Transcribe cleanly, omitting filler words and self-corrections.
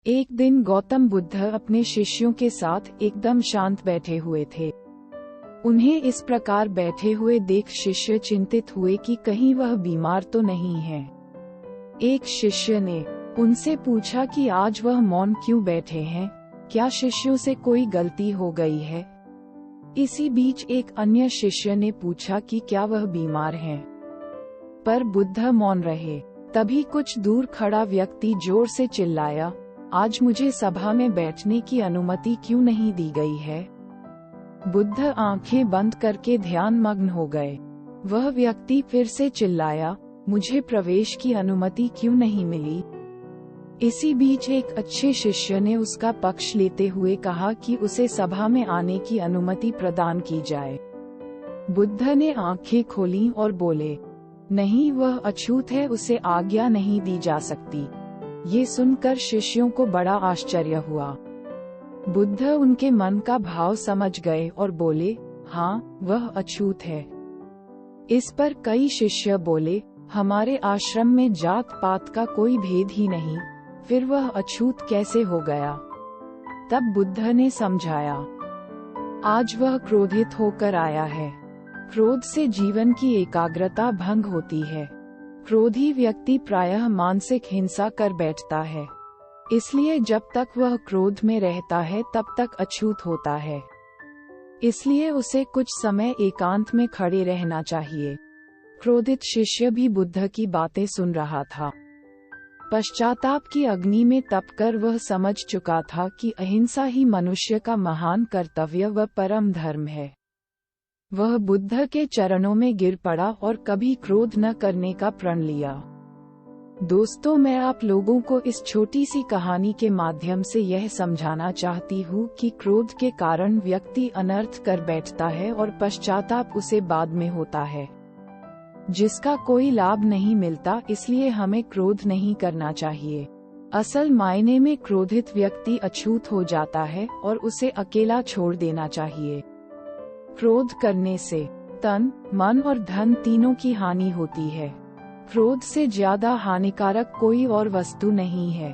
एक दिन गौतम बुद्ध अपने शिष्यों के साथ एकदम शांत बैठे हुए थे। उन्हें इस प्रकार बैठे हुए देख शिष्य चिंतित हुए कि कहीं वह बीमार तो नहीं है। एक शिष्य ने उनसे पूछा कि आज वह मौन क्यों बैठे हैं, क्या शिष्यों से कोई गलती हो गई है। इसी बीच एक अन्य शिष्य ने पूछा कि क्या वह बीमार हैं, पर बुद्ध मौन रहे। तभी कुछ दूर खड़ा व्यक्ति जोर से चिल्लाया, आज मुझे सभा में बैठने की अनुमति क्यों नहीं दी गई है। बुद्ध आंखें बंद करके ध्यान मग्न हो गए। वह व्यक्ति फिर से चिल्लाया, मुझे प्रवेश की अनुमति क्यों नहीं मिली। इसी बीच एक अच्छे शिष्य ने उसका पक्ष लेते हुए कहा कि उसे सभा में आने की अनुमति प्रदान की जाए। बुद्ध ने आंखें खोलीं और बोले, नहीं, वह अछूत है, उसे आज्ञा नहीं दी जा सकती। ये सुनकर शिष्यों को बड़ा आश्चर्य हुआ। बुद्ध उनके मन का भाव समझ गए और बोले, हाँ, वह अछूत है। इस पर कई शिष्य बोले, हमारे आश्रम में जात पात का कोई भेद ही नहीं, फिर वह अछूत कैसे हो गया। तब बुद्ध ने समझाया, आज वह क्रोधित होकर आया है। क्रोध से जीवन की एकाग्रता भंग होती है। क्रोधी व्यक्ति प्रायः मानसिक हिंसा कर बैठता है। इसलिए जब तक वह क्रोध में रहता है तब तक अछूत होता है। इसलिए उसे कुछ समय एकांत में खड़े रहना चाहिए। क्रोधित शिष्य भी बुद्ध की बातें सुन रहा था। पश्चाताप की अग्नि में तपकर वह समझ चुका था कि अहिंसा ही मनुष्य का महान कर्तव्य व परम धर्म है। वह बुद्ध के चरणों में गिर पड़ा और कभी क्रोध न करने का प्रण लिया। दोस्तों, मैं आप लोगों को इस छोटी सी कहानी के माध्यम से यह समझाना चाहती हूँ कि क्रोध के कारण व्यक्ति अनर्थ कर बैठता है और पश्चाताप उसे बाद में होता है, जिसका कोई लाभ नहीं मिलता। इसलिए हमें क्रोध नहीं करना चाहिए। असल मायने में क्रोधित व्यक्ति अछूत हो जाता है और उसे अकेला छोड़ देना चाहिए। क्रोध करने से तन, मन और धन तीनों की हानि होती है। क्रोध से ज्यादा हानिकारक कोई और वस्तु नहीं है।